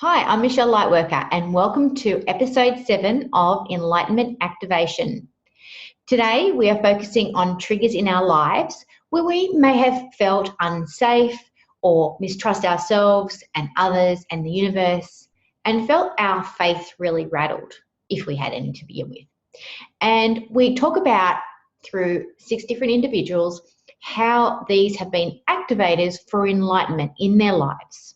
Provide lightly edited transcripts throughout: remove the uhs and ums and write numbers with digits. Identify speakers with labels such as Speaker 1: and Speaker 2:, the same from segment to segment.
Speaker 1: Hi, I'm Michelle Lightworker, and welcome to episode 7 of Enlightenment Activation. Today, we are focusing on triggers in our lives where we may have felt unsafe or mistrust ourselves and others and the universe, and felt our faith really rattled, if we had any to begin with. And we talk about, through 6 different individuals, how these have been activators for enlightenment in their lives.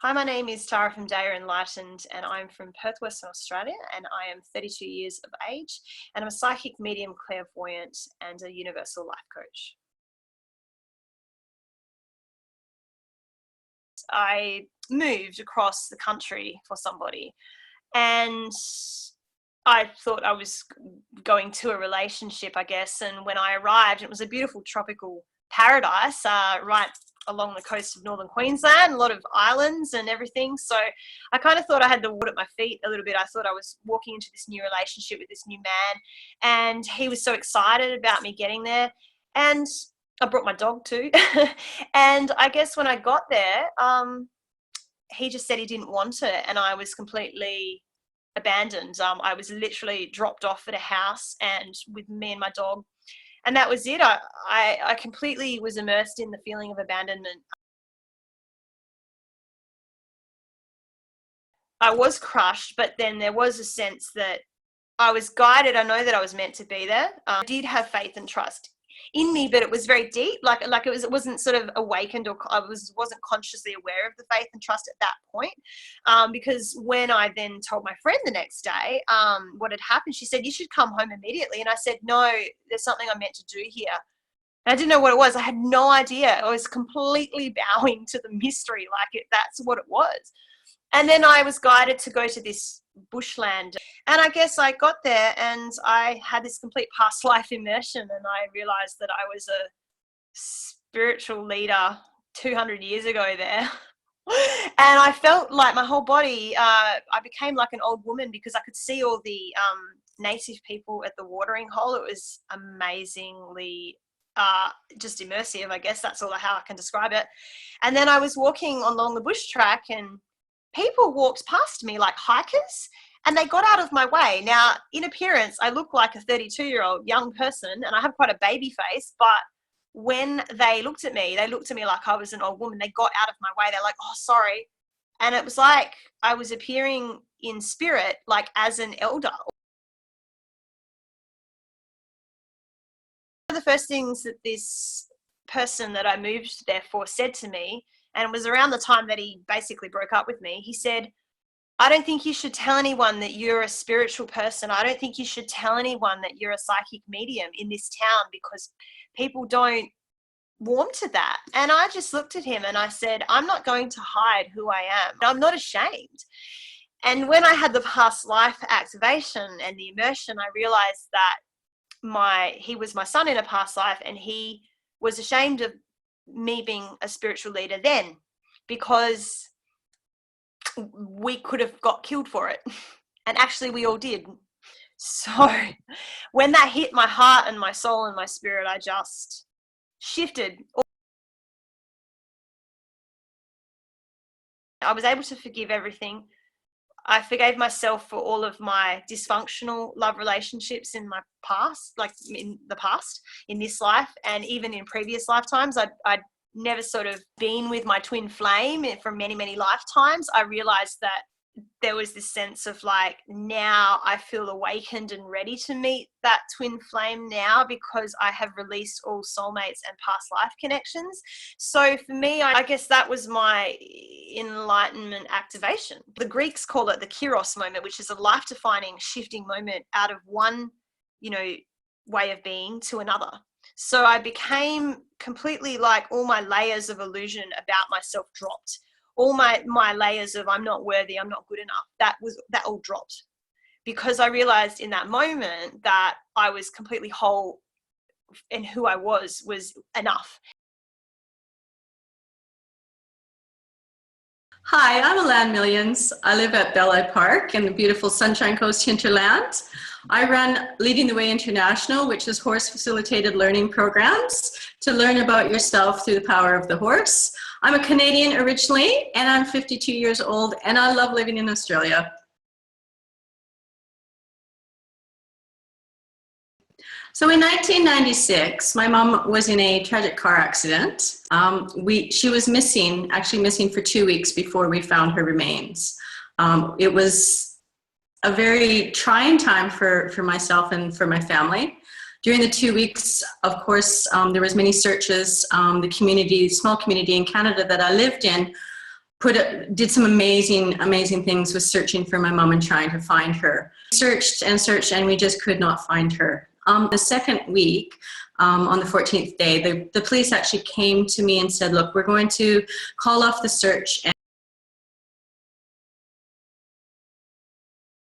Speaker 2: Hi, my name is Tara from Daya Enlightened, and I'm from Perth, Western Australia, and I am 32 years of age, and I'm a psychic medium, clairvoyant, and a universal life coach. I moved across the country for somebody, and I thought I was going to a relationship, I guess, and when I arrived, it was a beautiful tropical paradise right along the coast of northern Queensland, a lot of islands and everything. So I kind of thought I had the wood at my feet a little bit. I thought I was walking into this new relationship with this new man, and he was so excited about me getting there. And I brought my dog too. And I guess when I got there, he just said he didn't want it, and I was completely abandoned. I was literally dropped off at a house and with me and my dog, and that was it. I completely was immersed in the feeling of abandonment. I was crushed, but then there was a sense that I was guided. I know that I was meant to be there. I did have faith and trust in me, but it was very deep. Like it wasn't sort of awakened, or I wasn't consciously aware of the faith and trust at that point. Because when I then told my friend the next day what had happened, she said, "You should come home immediately." And I said, "No, there's something I'm meant to do here." And I didn't know what it was. I had no idea. I was completely bowing to the mystery, that's what it was. And then I was guided to go to this bushland. And I guess I got there and I had this complete past life immersion, and I realized that I was a spiritual leader 200 years ago there. And I felt like my whole body, I became like an old woman because I could see all the native people at the watering hole. It was amazingly just immersive. I guess that's how I can describe it. And then I was walking along the bush track, and people walked past me like hikers, and they got out of my way. Now, in appearance, I look like a 32-year-old young person, and I have quite a baby face, but when they looked at me like I was an old woman. They got out of my way. They're like, "Oh, sorry." And it was like I was appearing in spirit, like as an elder. One of the first things that this person that I moved there for said to me, and it was around the time that he basically broke up with me, he said, "I don't think you should tell anyone that you're a spiritual person. I don't think you should tell anyone that you're a psychic medium in this town, because people don't warm to that." And I just looked at him and I said, "I'm not going to hide who I am. I'm not ashamed." And when I had the past life activation and the immersion, I realized that he was my son in a past life, and he was ashamed of me being a spiritual leader then, because we could have got killed for it. And actually we all did. So when that hit my heart and my soul and my spirit, I just shifted. I was able to forgive everything. I forgave myself for all of my dysfunctional love relationships in my past, like in the past, in this life, and even in previous lifetimes. I'd never sort of been with my twin flame from many, many lifetimes. I realized that there was this sense of like, now I feel awakened and ready to meet that twin flame now, because I have released all soulmates and past life connections. So for me, I guess that was my enlightenment activation. The Greeks call it the kairos moment, which is a life-defining shifting moment out of one, way of being to another. So I became completely, like, all my layers of illusion about myself dropped. All my layers of I'm not worthy, I'm not good enough, that all dropped, because I realized in that moment that I was completely whole, and who I was enough.
Speaker 3: Hi, I'm Alan Millions. I live at Belleye Park in the beautiful Sunshine Coast hinterland. I run Leading the Way International, which is horse facilitated learning programs to learn about yourself through the power of the horse. I'm a Canadian originally, and I'm 52 years old, and I love living in Australia. So in 1996, my mom was in a tragic car accident. She was missing, actually missing for 2 weeks before we found her remains. It was a very trying time for myself and for my family. During the 2 weeks, of course, there was many searches. The community, small community in Canada that I lived in, did some amazing things with searching for my mom and trying to find her. Searched and searched, and we just could not find her. The second week, on the 14th day, the police actually came to me and said, look, we're going to call off the search. And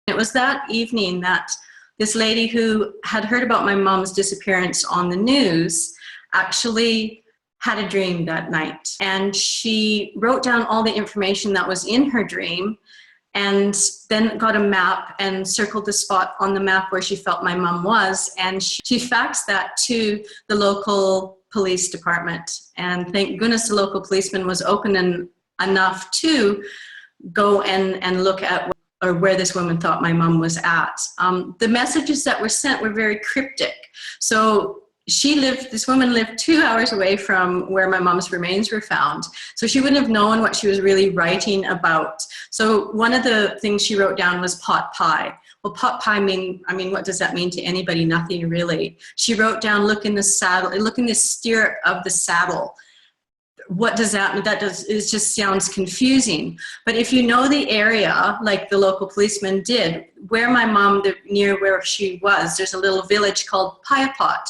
Speaker 3: it was that evening that this lady who had heard about my mom's disappearance on the news actually had a dream that night. And she wrote down all the information that was in her dream, and then got a map and circled the spot on the map where she felt my mom was, and she faxed that to the local police department. And thank goodness the local policeman was open enough to go and look at where this woman thought my mom was at. The messages that were sent were very cryptic. So this woman lived 2 hours away from where my mom's remains were found. So she wouldn't have known what she was really writing about. So one of the things she wrote down was pot pie. Well, pot pie what does that mean to anybody? Nothing really. She wrote down, look in the saddle, look in the stirrup of the saddle. What does that mean? It just sounds confusing. But if you know the area, like the local policeman did, where my mom, near where she was, there's a little village called Piapot.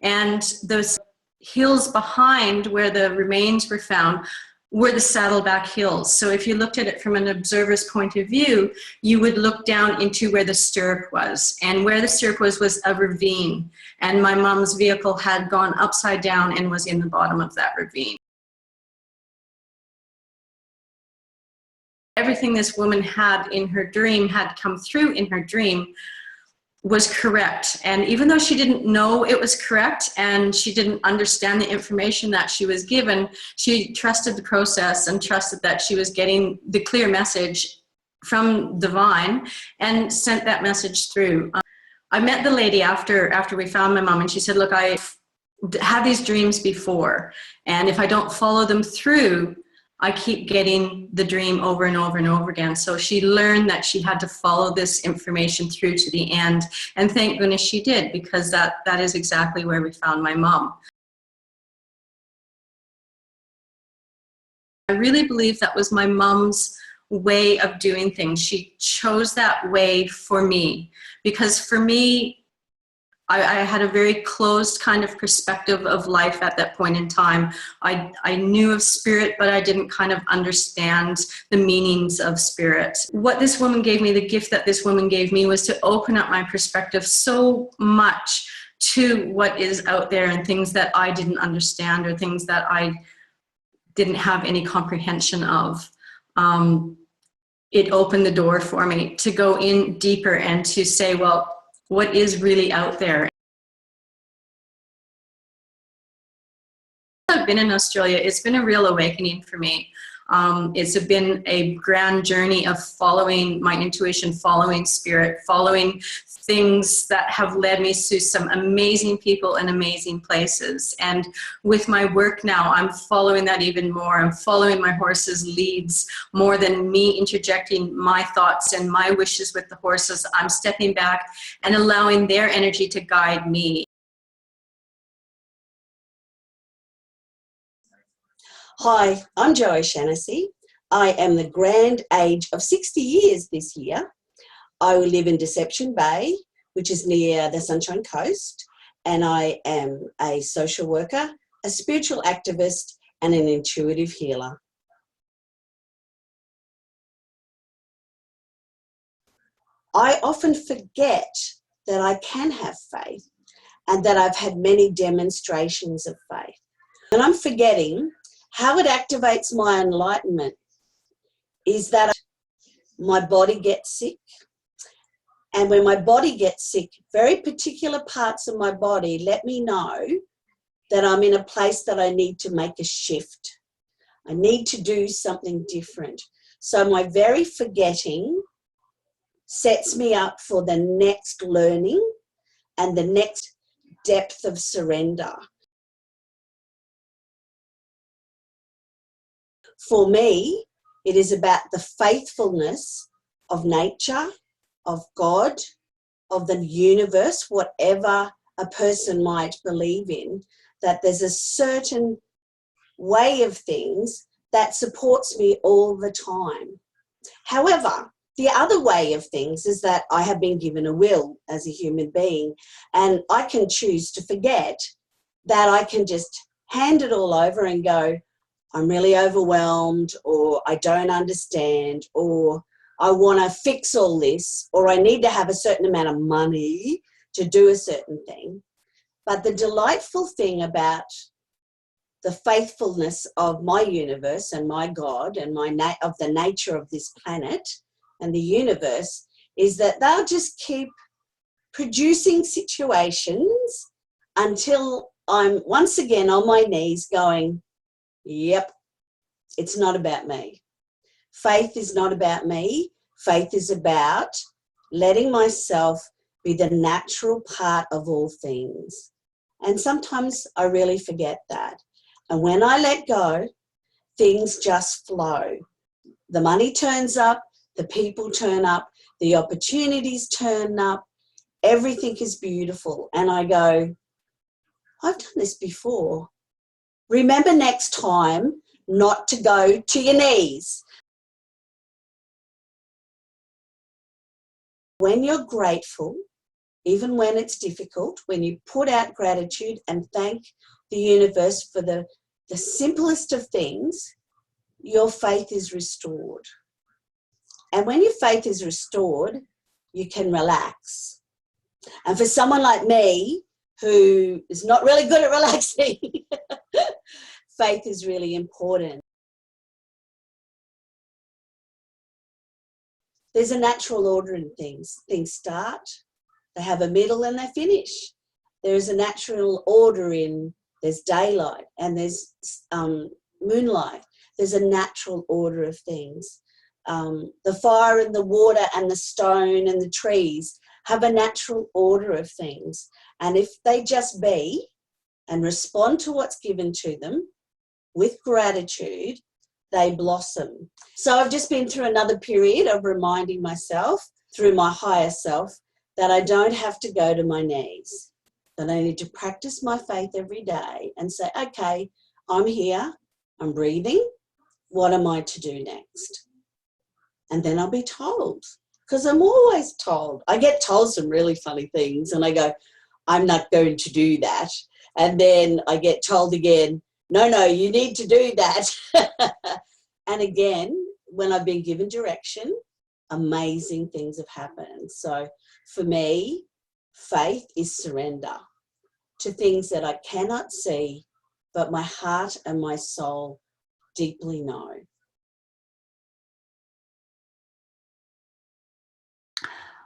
Speaker 3: And those hills behind where the remains were found were the Saddleback Hills. So if you looked at it from an observer's point of view, you would look down into where the stirrup was. And where the stirrup was a ravine. And my mom's vehicle had gone upside down and was in the bottom of that ravine. Everything this woman had in her dream had come through in her dream was correct. And even though she didn't know it was correct and she didn't understand the information that she was given, she trusted the process and trusted that she was getting the clear message from divine and sent that message through. I met the lady after we found my mom, and she said, look, I've had these dreams before, and if I don't follow them through, I keep getting the dream over and over and over again. So she learned that she had to follow this information through to the end. And thank goodness she did, because that is exactly where we found my mom. I really believe that was my mom's way of doing things. She chose that way for me, because for me, I had a very closed kind of perspective of life at that point in time. I knew of spirit, but I didn't kind of understand the meanings of spirit. What this woman gave me, the gift that this woman gave me, was to open up my perspective so much to what is out there and things that I didn't understand or things that I didn't have any comprehension of. It opened the door for me to go in deeper and to say, well, what is really out there. I've been in Australia, it's been a real awakening for me. It's been a grand journey of following my intuition, following spirit, following things that have led me to some amazing people and amazing places. And with my work now, I'm following that even more. I'm following my horse's leads more than me interjecting my thoughts and my wishes with the horses. I'm stepping back and allowing their energy to guide me.
Speaker 4: Hi, I'm joo'shanesy. I am the grand age of 60 years this year. I live in Deception Bay, which is near the Sunshine Coast, and I am a social worker, a spiritual activist, and an intuitive healer. I often forget that I can have faith and that I've had many demonstrations of faith. And I'm forgetting how it activates my enlightenment is that my body gets sick And when my body gets sick, very particular parts of my body let me know that I'm in a place that I need to make a shift. I need to do something different. So my very forgetting sets me up for the next learning and the next depth of surrender. For me, it is about the faithfulness of nature, of God, of the universe, whatever a person might believe in, that there's a certain way of things that supports me all the time. However, the other way of things is that I have been given a will as a human being, and I can choose to forget that. I can just hand it all over and go, I'm really overwhelmed, or I don't understand, or I want to fix all this, or I need to have a certain amount of money to do a certain thing. But the delightful thing about the faithfulness of my universe and my God and of the nature of this planet and the universe is that they'll just keep producing situations until I'm once again on my knees going, yep, it's not about me. Faith is not about me. Faith is about letting myself be the natural part of all things. And sometimes I really forget that. And when I let go, things just flow. The money turns up, the people turn up, the opportunities turn up, everything is beautiful. And I go, I've done this before. Remember next time not to go to your knees. When you're grateful, even when it's difficult, when you put out gratitude and thank the universe for the simplest of things, your faith is restored. And when your faith is restored, you can relax. And for someone like me, who is not really good at relaxing, faith is really important. There's a natural order in things. Things start, they have a middle, and they finish. There is a natural order in there's daylight and there's moonlight. There's a natural order of things. The fire and the water and the stone and the trees have a natural order of things. And if they just be and respond to what's given to them with gratitude, they blossom. So I've just been through another period of reminding myself through my higher self that I don't have to go to my knees, that I need to practice my faith every day and say, okay, I'm here, I'm breathing, what am I to do next? And then I'll be told, because I'm always told. I get told some really funny things and I go, I'm not going to do that. And then I get told again, no, you need to do that. And again, when I've been given direction, amazing things have happened. So for me, faith is surrender to things that I cannot see, but my heart and my soul deeply know.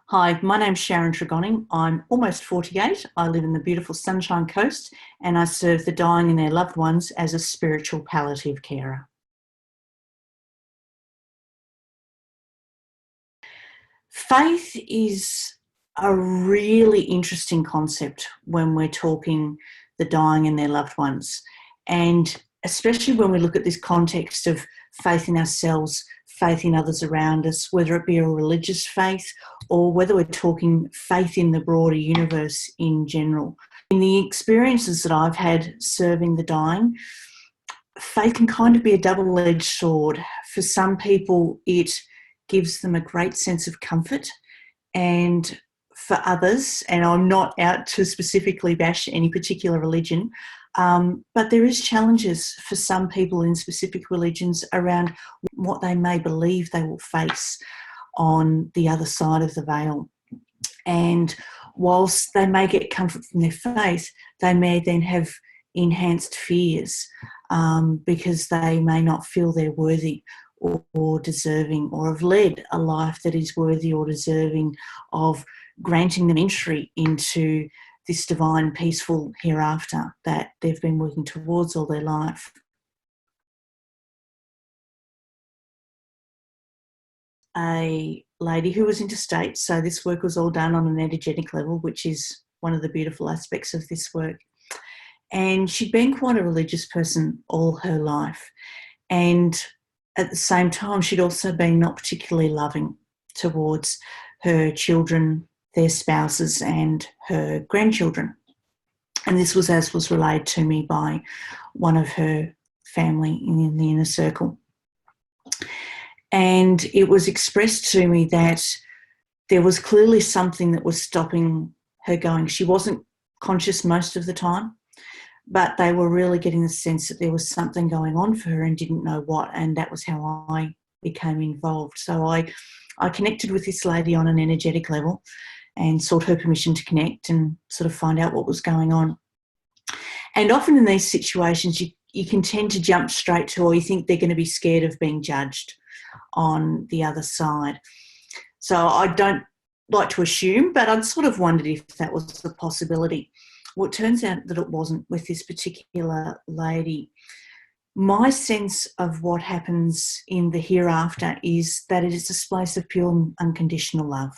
Speaker 5: Hi, my name's Sharon Tregoning. I'm almost 48. I live in the beautiful Sunshine Coast and I serve the dying and their loved ones as a spiritual palliative carer. Faith is a really interesting concept when we're talking the dying and their loved ones, and especially when we look at this context of faith in ourselves, faith in others around us, whether it be a religious faith or whether we're talking faith in the broader universe in general. In the experiences that I've had serving the dying, faith can kind of be a double-edged sword. For some people, it gives them a great sense of comfort, and for others, and I'm not out to specifically bash any particular religion, but there is challenges for some people in specific religions around what they may believe they will face on the other side of the veil. And whilst they may get comfort from their faith, they may then have enhanced fears because they may not feel they're worthy or deserving, or have led a life that is worthy or deserving of granting them entry into this divine, peaceful hereafter that they've been working towards all their life. A lady who was interstate, so this work was all done on an energetic level, which is one of the beautiful aspects of this work. And she'd been quite a religious person all her life. And at the same time, she'd also been not particularly loving towards her children, their spouses, and her grandchildren. And this was as was relayed to me by one of her family in the inner circle. And it was expressed to me that there was clearly something that was stopping her going. She wasn't conscious most of the time, but they were really getting the sense that there was something going on for her and didn't know what, and that was how I became involved. So I connected with this lady on an energetic level and sought her permission to connect and sort of find out what was going on. And often in these situations, you can tend to jump straight to, or you think they're going to be scared of being judged on the other side. So I don't like to assume, but I'd sort of wondered if that was a possibility. Well, it turns out that it wasn't with this particular lady. My sense of what happens in the hereafter is that it is a place of pure unconditional love.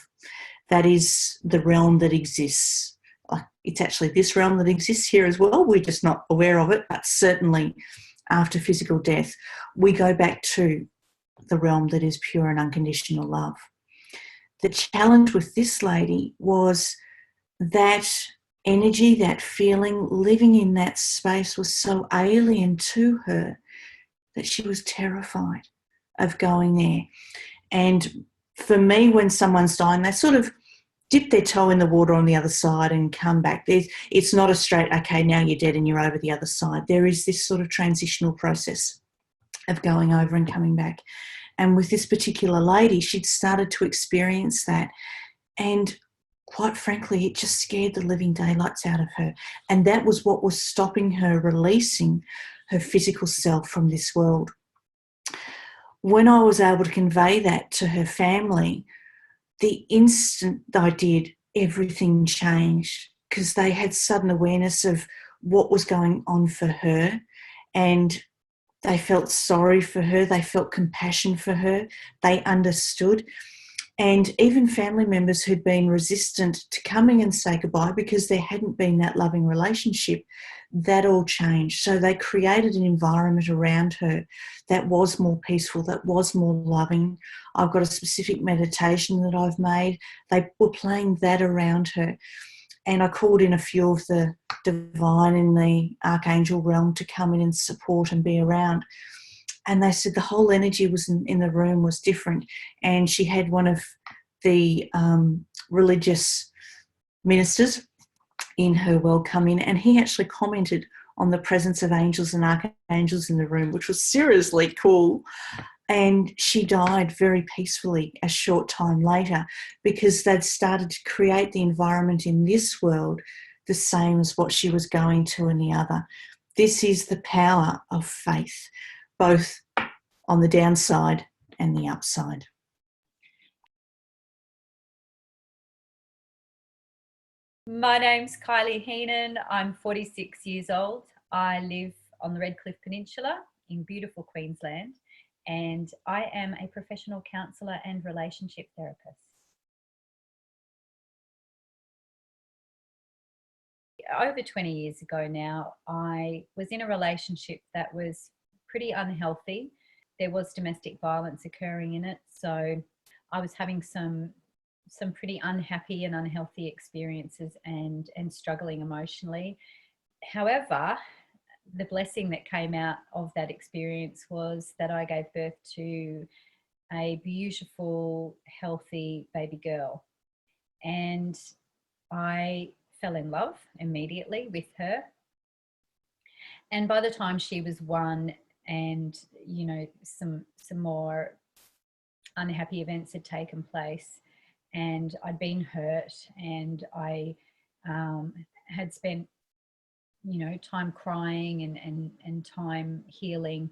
Speaker 5: That is the realm that exists. It's actually this realm that exists here as well. We're just not aware of it, but certainly after physical death, we go back to the realm that is pure and unconditional love. The challenge with this lady was that energy, that feeling, living in that space was so alien to her that she was terrified of going there. And for me, when someone's dying, they sort of dip their toe in the water on the other side and come back. It's not a straight, okay, now you're dead and you're over the other side. There is this sort of transitional process of going over and coming back. And with this particular lady, she'd started to experience that. And quite frankly, it just scared the living daylights out of her. And that was what was stopping her releasing her physical self from this world. When I was able to convey that to her family, the instant I did, everything changed, because they had sudden awareness of what was going on for her, and they felt sorry for her, they felt compassion for her, they understood. And even family members who'd been resistant to coming and say goodbye because there hadn't been that loving relationship, that all changed. So they created an environment around her that was more peaceful, that was more loving. I've got a specific meditation that I've made. They were playing that around her. And I called in a few of the divine in the archangel realm to come in and support and be around. And they said the whole energy was in the room was different. And she had one of the religious ministers in her well come in, and he actually commented on the presence of angels and archangels in the room, which was seriously cool. And she died very peacefully a short time later because they'd started to create the environment in this world the same as what she was going to in the other. This is the power of faith, both on the downside and the upside.
Speaker 6: My name's Kylie Heenan. I'm 46 years old. I live on the Redcliffe Peninsula in beautiful Queensland, and I am a professional counsellor and relationship therapist. Over 20 years ago now, I was in a relationship that was pretty unhealthy. There was domestic violence occurring in it, so I was having some pretty unhappy and unhealthy experiences and struggling emotionally. However, the blessing that came out of that experience was that I gave birth to a beautiful, healthy baby girl. And I fell in love immediately with her. And by the time she was 1 and, you know, some more unhappy events had taken place, and I'd been hurt, and I had spent, you know, time crying and time healing,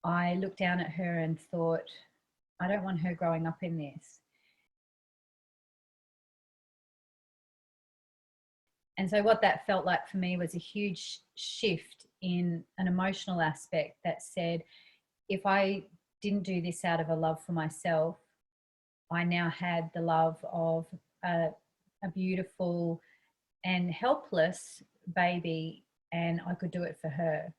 Speaker 6: I looked down at her and thought, I don't want her growing up in this. And so what that felt like for me was a huge shift in an emotional aspect that said, if I didn't do this out of a love for myself, I now had the love of a beautiful and helpless baby, and I could do it for her.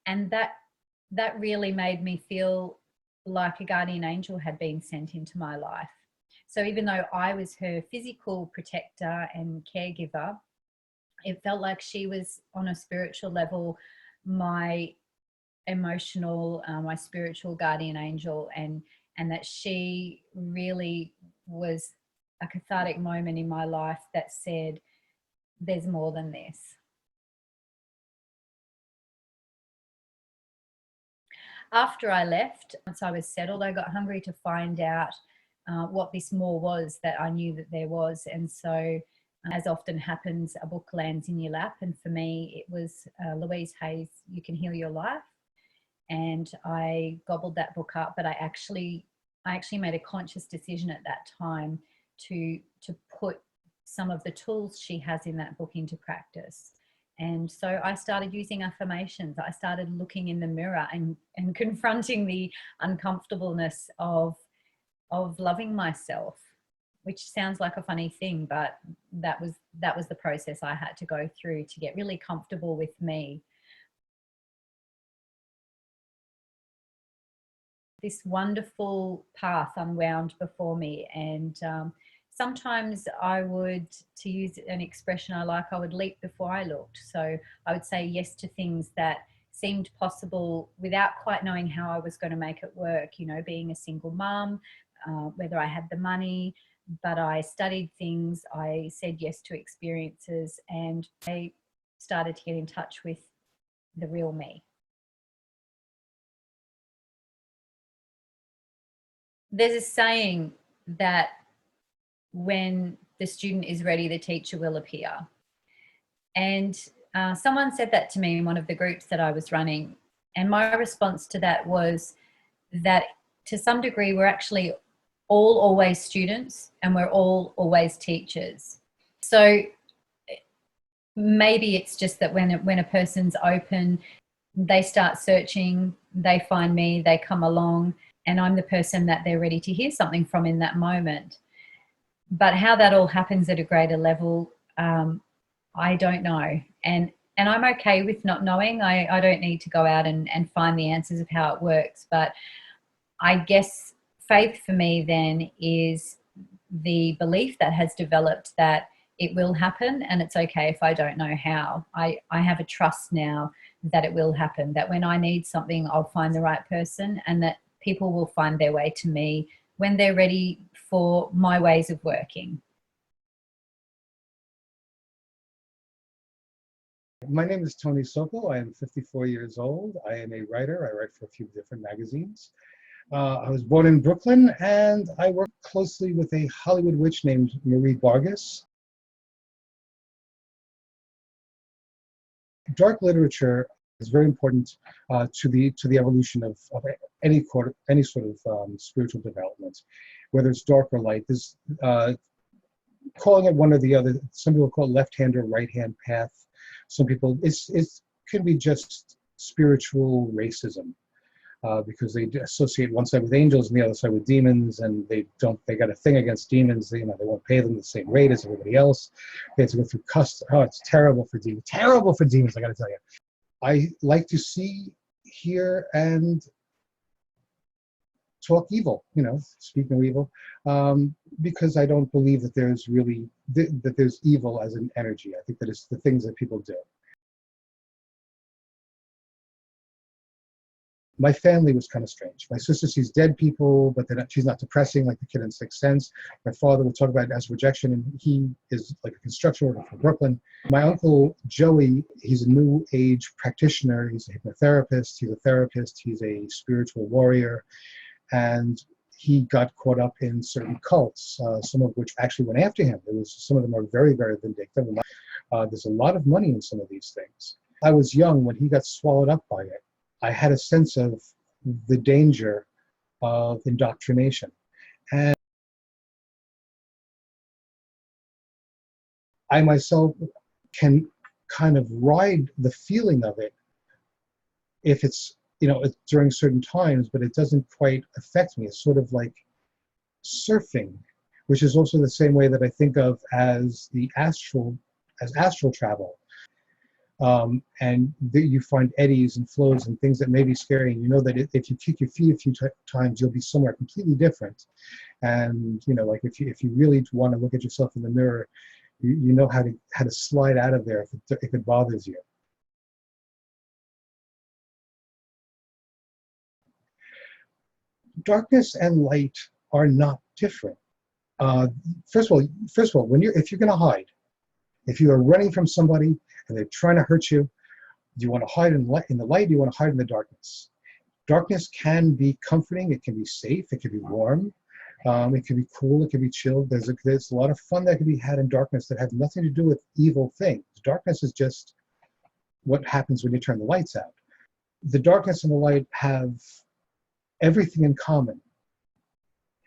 Speaker 6: And that really made me feel like a guardian angel had been sent into my life. So even though I was her physical protector and caregiver, it felt like she was on a spiritual level my emotional, my spiritual guardian angel, and that she really was a cathartic moment in my life that said, there's more than this. After I left, once I was settled, I got hungry to find out what this more was that I knew that there was. And so, as often happens, a book lands in your lap. And for me, it was Louise Hay's You Can Heal Your Life. And I gobbled that book up, but I actually made a conscious decision at that time to put some of the tools she has in that book into practice. And so I started using affirmations. I started looking in the mirror and confronting the uncomfortableness of loving myself, which sounds like a funny thing, but that was the process I had to go through to get really comfortable with me. This wonderful path unwound before me, and sometimes I would, to use an expression I like, I would leap before I looked. So I would say yes to things that seemed possible without quite knowing how I was going to make it work. You know, being a single mum, whether I had the money, but I studied things, I said yes to experiences, and I started to get in touch with the real me. There's a saying that when the student is ready, the teacher will appear. And someone said that to me in one of the groups that I was running. And my response to that was that to some degree, we're actually all always students and we're all always teachers. So maybe it's just that when a person's open, they start searching, they find me, they come along, and I'm the person that they're ready to hear something from in that moment. But how that all happens at a greater level, I don't know. And I'm okay with not knowing. I don't need to go out and find the answers of how it works. But I guess faith for me then is the belief that has developed that it will happen, and it's okay if I don't know how. I have a trust now that it will happen, that when I need something, I'll find the right person, and that people will find their way to me when they're ready for my ways of working.
Speaker 7: My name is Tony Sokol. I am 54 years old. I am a writer. I write for a few different magazines. I was born in Brooklyn, and I work closely with a Hollywood witch named Marie Vargas. Dark literature is very important to the evolution of any sort of spiritual development, whether it's dark or light. There's calling it one or the other. Some people call it left-hand or right-hand path. Some people, it can be just spiritual racism, because they associate one side with angels and the other side with demons, and they got a thing against demons. They won't pay them the same rate as everybody else. They have to go through customs. Oh, it's terrible for demons. Terrible for demons, I got to tell you. I like to see, hear, and talk evil, speak no evil, because I don't believe that there's really, that there's evil as an energy. I think that it's the things that people do. My family was kind of strange. My sister sees dead people, but she's not depressing like the kid in Sixth Sense. My father would talk about it as rejection, and he is like a construction worker from Brooklyn. My uncle, Joey, he's a new age practitioner. He's a hypnotherapist. He's a therapist. He's a spiritual warrior. And he got caught up in certain cults, some of which actually went after him. Some of them are very, very vindictive. There's a lot of money in some of these things. I was young when he got swallowed up by it. I had a sense of the danger of indoctrination. And I myself can kind of ride the feeling of it if it's, it's during certain times, but it doesn't quite affect me. It's sort of like surfing, which is also the same way that I think of as astral travel. And you find eddies and flows and things that may be scary, and you know that if you kick your feet a few times, you'll be somewhere completely different. And like if you really want to look at yourself in the mirror, you know how to slide out of there if it bothers you. Darkness and light are not different. First of all, if you're going to hide, if you are running from somebody and they're trying to hurt you, do you want to hide in the light? Do you want to hide in the darkness? Darkness can be comforting. It can be safe. It can be warm. It can be cool. It can be chilled. There's a lot of fun that can be had in darkness that have nothing to do with evil things. Darkness is just what happens when you turn the lights out. The darkness and the light have everything in common,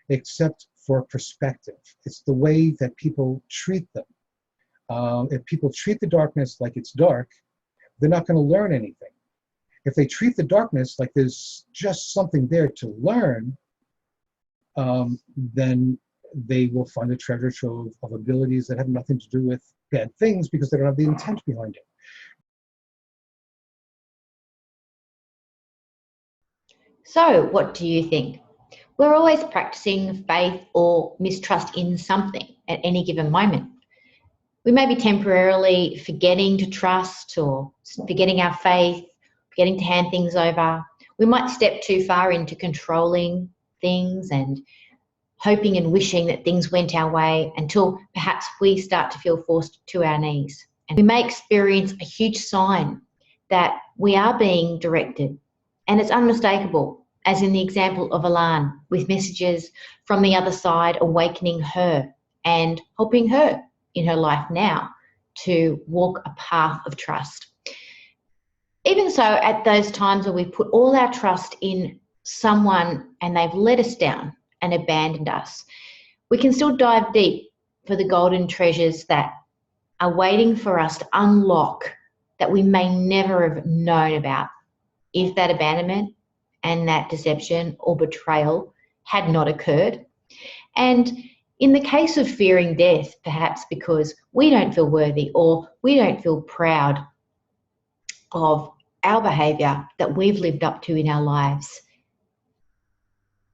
Speaker 7: except for perspective. It's the way that people treat them. If people treat the darkness like it's dark, they're not going to learn anything. If they treat the darkness like there's just something there to learn, then they will find a treasure trove of abilities that have nothing to do with bad things because they don't have the intent behind it.
Speaker 1: So, what do you think? We're always practicing faith or mistrust in something at any given moment. We may be temporarily forgetting to trust or forgetting our faith, forgetting to hand things over. We might step too far into controlling things and hoping and wishing that things went our way until perhaps we start to feel forced to our knees. And we may experience a huge sign that we are being directed, and it's unmistakable, as in the example of Alan, with messages from the other side awakening her and helping her in her life now to walk a path of trust. Even so, at those times where we put all our trust in someone and they've let us down and abandoned us, we can still dive deep for the golden treasures that are waiting for us to unlock that we may never have known about if that abandonment and that deception or betrayal had not occurred. And in the case of fearing death, perhaps because we don't feel worthy or we don't feel proud of our behaviour that we've lived up to in our lives,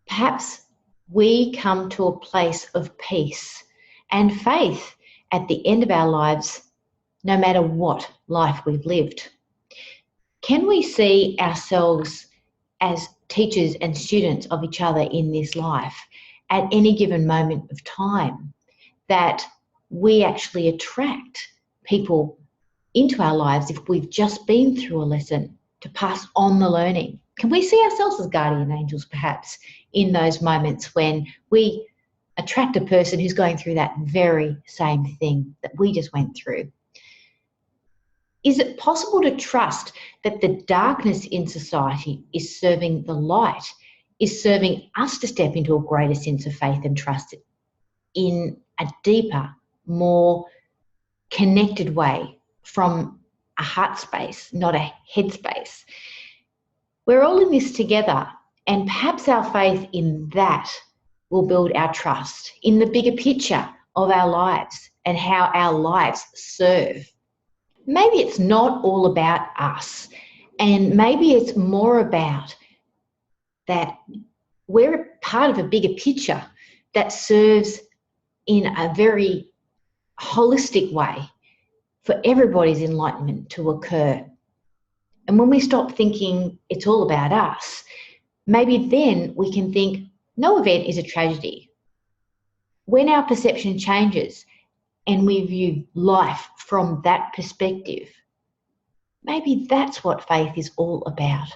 Speaker 1: perhaps we come to a place of peace and faith at the end of our lives, no matter what life we've lived. Can we see ourselves as teachers and students of each other in this life at any given moment of time, that we actually attract people into our lives if we've just been through a lesson to pass on the learning? Can we see ourselves as guardian angels perhaps in those moments when we attract a person who's going through that very same thing that we just went through? Is it possible to trust that the darkness in society is serving the light, is serving us to step into a greater sense of faith and trust in a deeper, more connected way from a heart space, not a head space? We're all in this together, and perhaps our faith in that will build our trust in the bigger picture of our lives and how our lives serve. Maybe it's not all about us, and maybe it's more about that we're part of a bigger picture that serves in a very holistic way for everybody's enlightenment to occur. And when we stop thinking it's all about us, maybe then we can think no event is a tragedy. When our perception changes and we view life from that perspective, maybe that's what faith is all about.